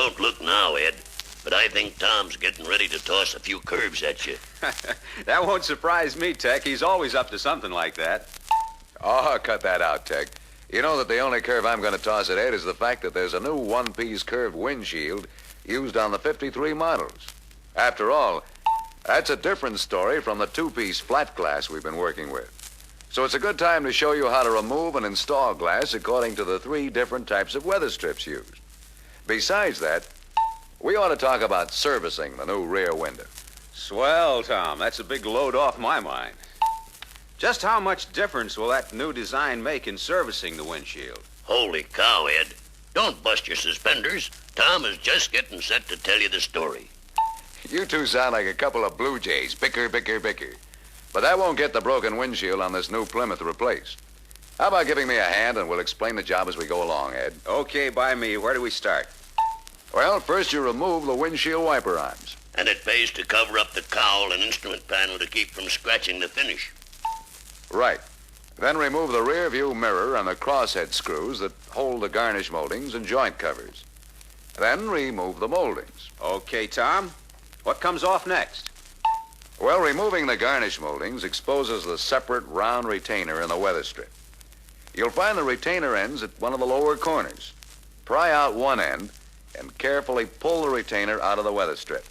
don't look now, Ed, but I think Tom's getting ready to toss a few curves at you. That won't surprise me, Tech. He's always up to something like that. Oh, cut that out, Tech. You know that the only curve I'm going to toss at Ed is the fact that there's a new one-piece curved windshield used on the 53 models. After all, that's a different story from the two-piece flat glass we've been working with. So it's a good time to show you how to remove and install glass according to the 3 different types of weather strips used. Besides that, we ought to talk about servicing the new rear window. Swell, Tom. That's a big load off my mind. Just how much difference will that new design make in servicing the windshield? Holy cow, Ed. Don't bust your suspenders. Tom is just getting set to tell you the story. You two sound like a couple of blue jays. Bicker, bicker, bicker. But that won't get the broken windshield on this new Plymouth replaced. How about giving me a hand and we'll explain the job as we go along, Ed? Okay, by me. Where do we start? Well, first you remove the windshield wiper arms. And it pays to cover up the cowl and instrument panel to keep from scratching the finish. Right. Then remove the rear view mirror and the crosshead screws that hold the garnish moldings and joint covers. Then remove the moldings. Okay, Tom. What comes off next? Well, removing the garnish moldings exposes the separate round retainer in the weather strip. You'll find the retainer ends at one of the lower corners. Pry out one end and carefully pull the retainer out of the weather strip.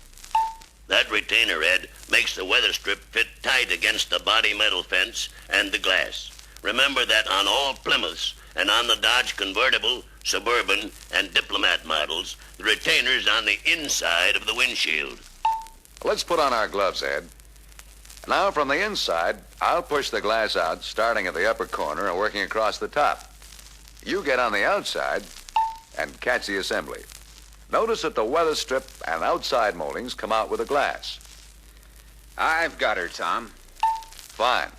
That retainer, Ed, makes the weather strip fit tight against the body metal fence and the glass. Remember that on all Plymouths and on the Dodge Convertible, Suburban, and Diplomat models, the retainer's on the inside of the windshield. Let's put on our gloves, Ed. Now, from the inside, I'll push the glass out, starting at the upper corner and working across the top. You get on the outside and catch the assembly. Notice that the weather strip and outside moldings come out with the glass. I've got her, Tom. Fine.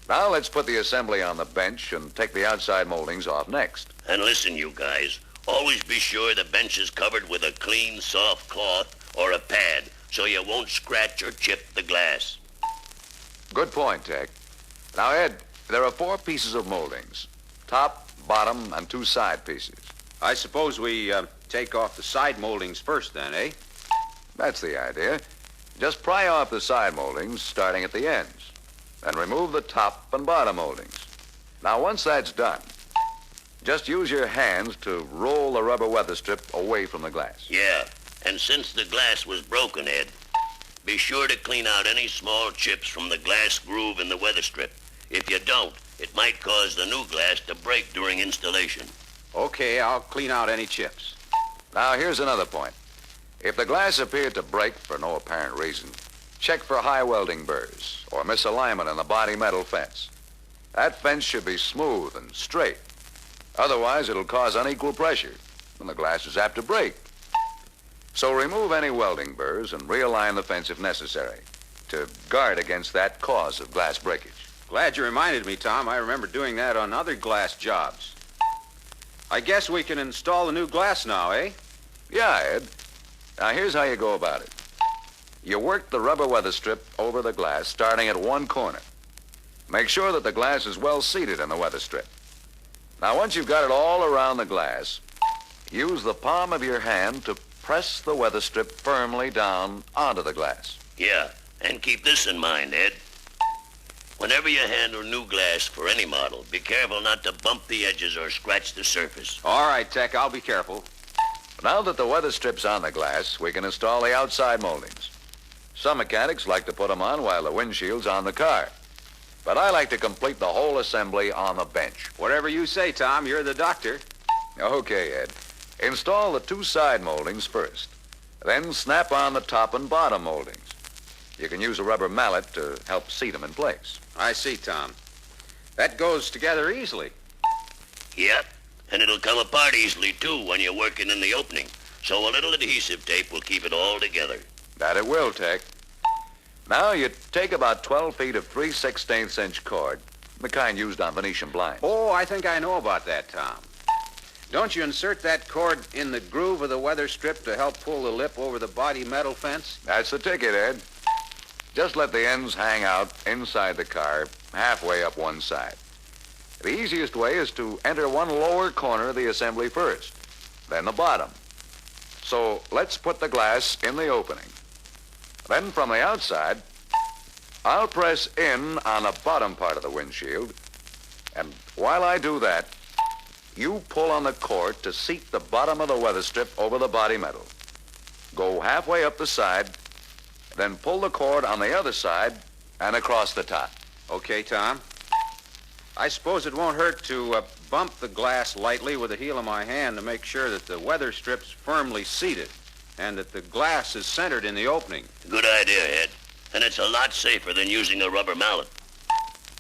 Now let's put the assembly on the bench and take the outside moldings off next. And listen, you guys, always be sure the bench is covered with a clean, soft cloth or a pad so you won't scratch or chip the glass. Good point, Tech. Now, Ed, there are 4 pieces of moldings. Top, bottom, and 2 side pieces. I suppose we take off the side moldings first then, eh? That's the idea. Just pry off the side moldings, starting at the ends. Then remove the top and bottom moldings. Now, once that's done, just use your hands to roll the rubber weather strip away from the glass. Yeah, and since the glass was broken, Ed, be sure to clean out any small chips from the glass groove in the weather strip. If you don't, it might cause the new glass to break during installation. Okay, I'll clean out any chips. Now, here's another point. If the glass appeared to break for no apparent reason, check for high welding burrs or misalignment in the body metal fence. That fence should be smooth and straight. Otherwise, it'll cause unequal pressure, and the glass is apt to break. So remove any welding burrs and realign the fence if necessary to guard against that cause of glass breakage. Glad you reminded me, Tom. I remember doing that on other glass jobs. I guess we can install the new glass now, eh? Yeah, Ed. Now, here's how you go about it. You work the rubber weather strip over the glass, starting at one corner. Make sure that the glass is well seated in the weather strip. Now, once you've got it all around the glass, use the palm of your hand to press the weather strip firmly down onto the glass. Yeah, and keep this in mind, Ed. Whenever you handle new glass for any model, be careful not to bump the edges or scratch the surface. All right, Tech, I'll be careful. Now that the weather strip's on the glass, we can install the outside moldings. Some mechanics like to put them on while the windshield's on the car. But I like to complete the whole assembly on the bench. Whatever you say, Tom. You're the doctor. Okay, Ed. Install the 2 side moldings first. Then snap on the top and bottom moldings. You can use a rubber mallet to help seat them in place. I see, Tom. That goes together easily. Yep, and it'll come apart easily, too, when you're working in the opening. So a little adhesive tape will keep it all together. That it will, Tech. Now you take about 12 feet of 3/16" cord, the kind used on Venetian blinds. Oh, I think I know about that, Tom. Don't you insert that cord in the groove of the weather strip to help pull the lip over the body metal fence? That's the ticket, Ed. Just let the ends hang out inside the car, halfway up one side. The easiest way is to enter one lower corner of the assembly first, then the bottom. So let's put the glass in the opening. Then from the outside, I'll press in on the bottom part of the windshield. And while I do that, you pull on the cord to seat the bottom of the weather strip over the body metal. Go halfway up the side, then pull the cord on the other side and across the top. Okay, Tom. I suppose it won't hurt to bump the glass lightly with the heel of my hand to make sure that the weather strip's firmly seated and that the glass is centered in the opening. Good idea, Ed. And it's a lot safer than using a rubber mallet.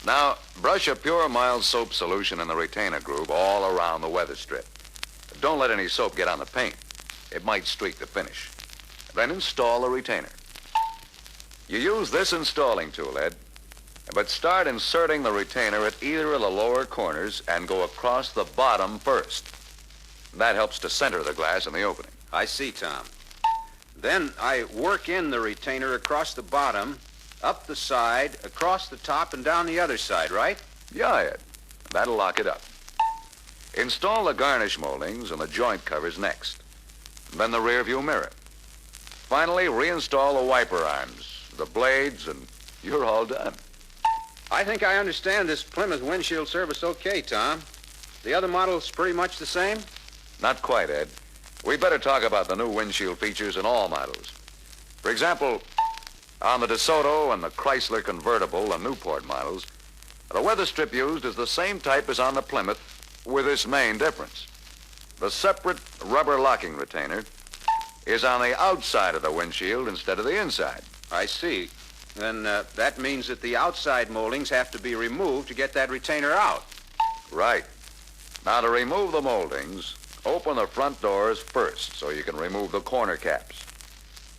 Now, brush a pure mild soap solution in the retainer groove all around the weather strip. Don't let any soap get on the paint. It might streak the finish. Then install the retainer. You use this installing tool, Ed, but start inserting the retainer at either of the lower corners and go across the bottom first. That helps to center the glass in the opening. I see, Tom. Then I work in the retainer across the bottom, up the side, across the top, and down the other side, right? Yeah, Ed. That'll lock it up. Install the garnish moldings and the joint covers next. Then the rear view mirror. Finally, reinstall the wiper arms, the blades, and you're all done. I think I understand this Plymouth windshield service okay, Tom. The other model's pretty much the same? Not quite, Ed. We better talk about the new windshield features in all models. For example, on the DeSoto and the Chrysler convertible and Newport models, the weather strip used is the same type as on the Plymouth, with this main difference. The separate rubber locking retainer is on the outside of the windshield instead of the inside. I see. Then that means that the outside moldings have to be removed to get that retainer out. Right. Now, to remove the moldings, open the front doors first so you can remove the corner caps.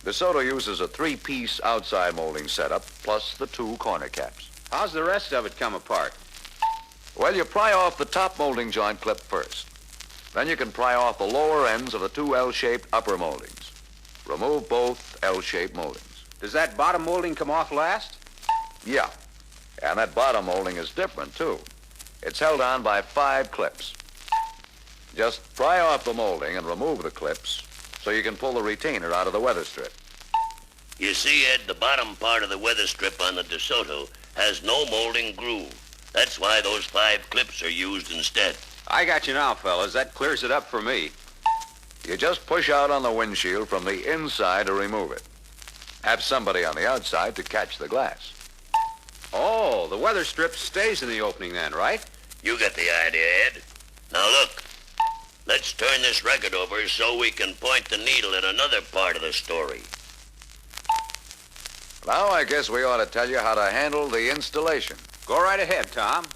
DeSoto uses a 3-piece outside molding setup plus the 2 corner caps. How's the rest of it come apart? Well, you pry off the top molding joint clip first. Then you can pry off the lower ends of the 2 L-shaped upper moldings. Remove both L-shaped moldings. Does that bottom molding come off last? Yeah, and that bottom molding is different, too. It's held on by 5 clips. Just pry off the molding and remove the clips so you can pull the retainer out of the weather strip. You see, Ed, the bottom part of the weather strip on the DeSoto has no molding groove. That's why those 5 clips are used instead. I got you now, fellas. That clears it up for me. You just push out on the windshield from the inside to remove it. Have somebody on the outside to catch the glass. Oh, the weather strip stays in the opening then, right? You get the idea, Ed. Now look, let's turn this record over so we can point the needle at another part of the story. Now I guess we ought to tell you how to handle the installation. Go right ahead, Tom.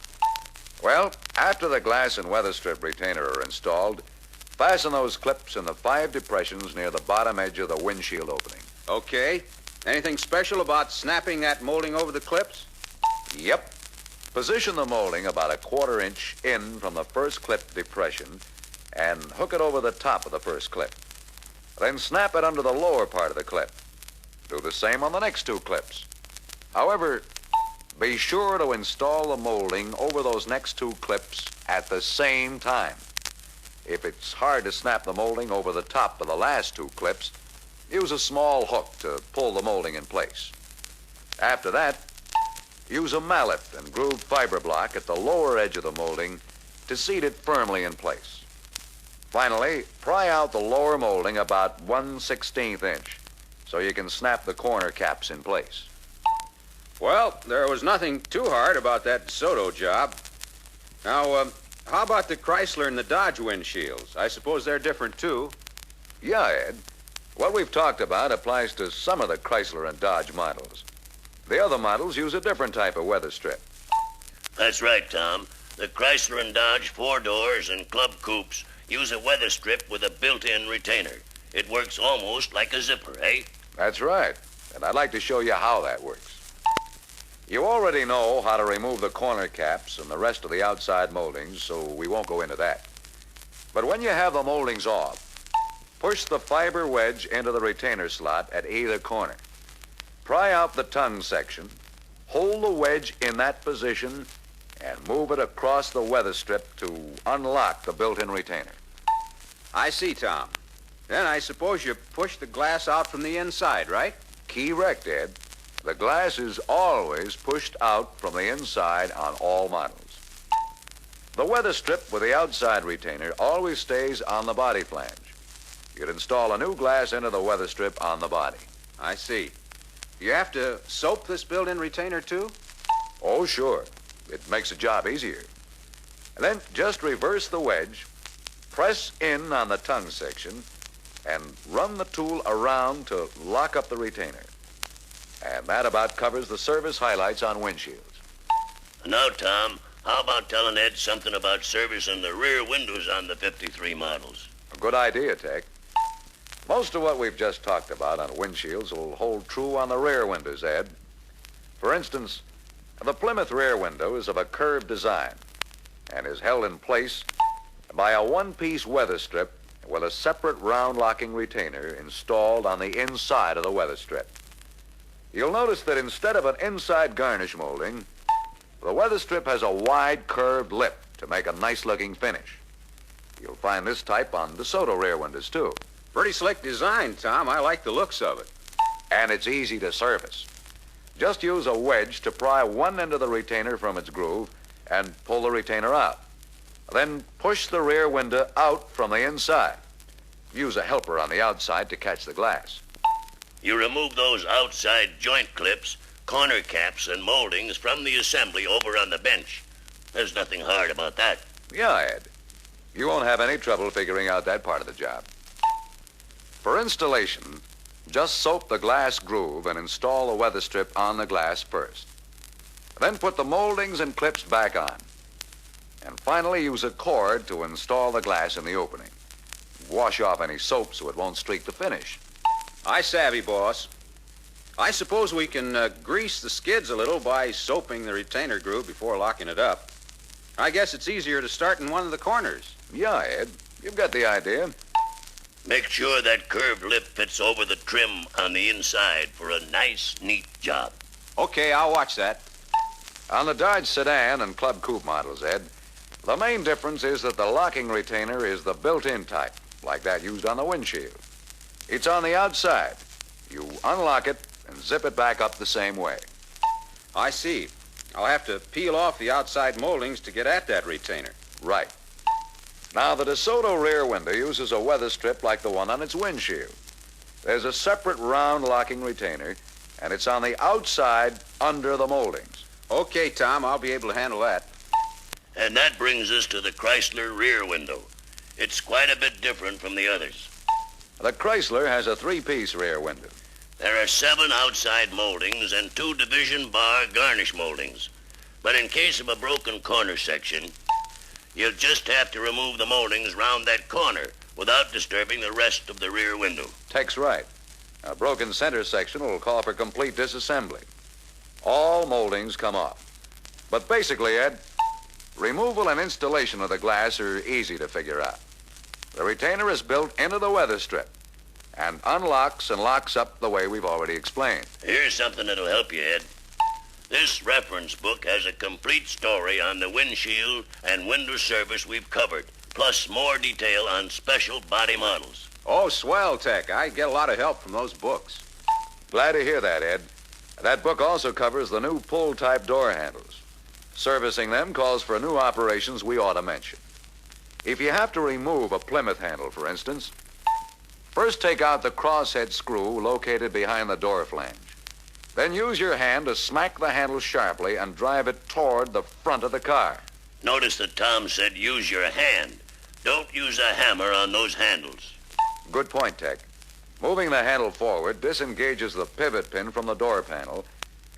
Well, after the glass and weather strip retainer are installed, fasten those clips in the 5 depressions near the bottom edge of the windshield opening. Okay. Anything special about snapping that molding over the clips? Yep. Position the molding about 1/4 inch in from the first clip depression and hook it over the top of the first clip. Then snap it under the lower part of the clip. Do the same on the next 2 clips. However, be sure to install the molding over those next 2 clips at the same time. If it's hard to snap the molding over the top of the last 2 clips, use a small hook to pull the molding in place. After that, use a mallet and grooved fiber block at the lower edge of the molding to seat it firmly in place. Finally, pry out the lower molding about 1/16 inch so you can snap the corner caps in place. Well, there was nothing too hard about that DeSoto job. Now, how about the Chrysler and the Dodge windshields? I suppose they're different, too. Yeah, Ed. What we've talked about applies to some of the Chrysler and Dodge models. The other models use a different type of weather strip. That's right, Tom. The Chrysler and Dodge 4-doors and club coupes use a weather strip with a built-in retainer. It works almost like a zipper, eh? That's right. And I'd like to show you how that works. You already know how to remove the corner caps and the rest of the outside moldings, so we won't go into that. But when you have the moldings off, push the fiber wedge into the retainer slot at either corner. Pry out the tongue section, hold the wedge in that position, and move it across the weather strip to unlock the built-in retainer. I see, Tom. Then I suppose you push the glass out from the inside, right? Correct, Ed. The glass is always pushed out from the inside on all models. The weather strip with the outside retainer always stays on the body flange. You'd install a new glass into the weather strip on the body. I see. You have to soap this built-in retainer, too? Oh, sure. It makes the job easier. And then just reverse the wedge, press in on the tongue section, and run the tool around to lock up the retainer. And that about covers the service highlights on windshields. Now, Tom, how about telling Ed something about servicing the rear windows on the 53 models? A good idea, Tech. Most of what we've just talked about on windshields will hold true on the rear windows, Ed. For instance, the Plymouth rear window is of a curved design and is held in place by a one-piece weather strip with a separate round locking retainer installed on the inside of the weather strip. You'll notice that instead of an inside garnish molding, the weather strip has a wide curved lip to make a nice-looking finish. You'll find this type on DeSoto rear windows, too. Pretty slick design, Tom. I like the looks of it. And it's easy to service. Just use a wedge to pry one end of the retainer from its groove and pull the retainer out. Then push the rear window out from the inside. Use a helper on the outside to catch the glass. You remove those outside joint clips, corner caps, and moldings from the assembly over on the bench. There's nothing hard about that. Yeah, Ed. You won't have any trouble figuring out that part of the job. For installation, just soap the glass groove and install the weather strip on the glass first. Then put the moldings and clips back on. And finally use a cord to install the glass in the opening. Wash off any soap so it won't streak the finish. I savvy, boss. I suppose we can grease the skids a little by soaping the retainer groove before locking it up. I guess it's easier to start in one of the corners. Yeah, Ed. You've got the idea. Make sure that curved lip fits over the trim on the inside for a nice, neat job. Okay, I'll watch that. On the Dodge sedan and Club Coupe models, Ed, the main difference is that the locking retainer is the built-in type, like that used on the windshield. It's on the outside. You unlock it and zip it back up the same way. I see. I'll have to peel off the outside moldings to get at that retainer. Right. Now, the DeSoto rear window uses a weather strip like the one on its windshield. There's a separate round locking retainer, and it's on the outside under the moldings. Okay, Tom, I'll be able to handle that. And that brings us to the Chrysler rear window. It's quite a bit different from the others. The Chrysler has a three-piece rear window. There are 7 outside moldings and 2 division bar garnish moldings. But in case of a broken corner section, you'll just have to remove the moldings round that corner without disturbing the rest of the rear window. Tech's right. A broken center section will call for complete disassembly. All moldings come off. But basically, Ed, removal and installation of the glass are easy to figure out. The retainer is built into the weather strip and unlocks and locks up the way we've already explained. Here's something that'll help you, Ed. This reference book has a complete story on the windshield and window service we've covered, plus more detail on special body models. Oh, swell, Tech. I get a lot of help from those books. Glad to hear that, Ed. That book also covers the new pull-type door handles. Servicing them calls for new operations we ought to mention. If you have to remove a Plymouth handle, for instance, first take out the crosshead screw located behind the door flange. Then use your hand to smack the handle sharply and drive it toward the front of the car. Notice that Tom said use your hand. Don't use a hammer on those handles. Good point, Tech. Moving the handle forward disengages the pivot pin from the door panel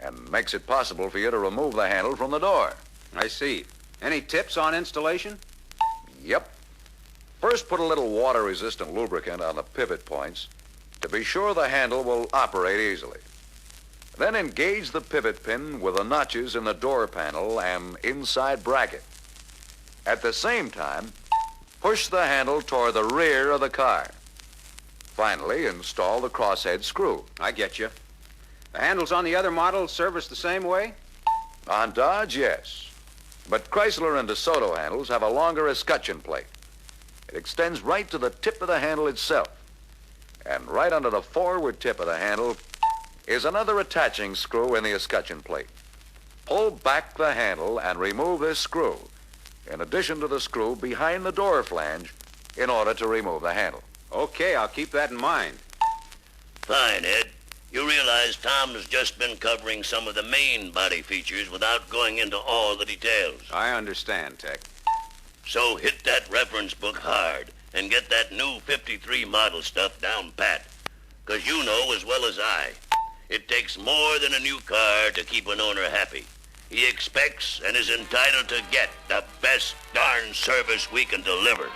and makes it possible for you to remove the handle from the door. I see. Any tips on installation? Yep. First, put a little water-resistant lubricant on the pivot points to be sure the handle will operate easily. Then engage the pivot pin with the notches in the door panel and inside bracket. At the same time, push the handle toward the rear of the car. Finally, install the crosshead screw. I get you. The handles on the other models service the same way? On Dodge, yes. But Chrysler and DeSoto handles have a longer escutcheon plate. It extends right to the tip of the handle itself. And right under the forward tip of the handle is another attaching screw in the escutcheon plate. Pull back the handle and remove this screw, in addition to the screw behind the door flange, in order to remove the handle. Okay, I'll keep that in mind. Fine, Ed. You realize Tom's just been covering some of the main body features without going into all the details. I understand, Tech. So hit that reference book hard and get that new 53 model stuff down pat. 'Cause you know as well as I, it takes more than a new car to keep an owner happy. He expects and is entitled to get the best darn service we can deliver.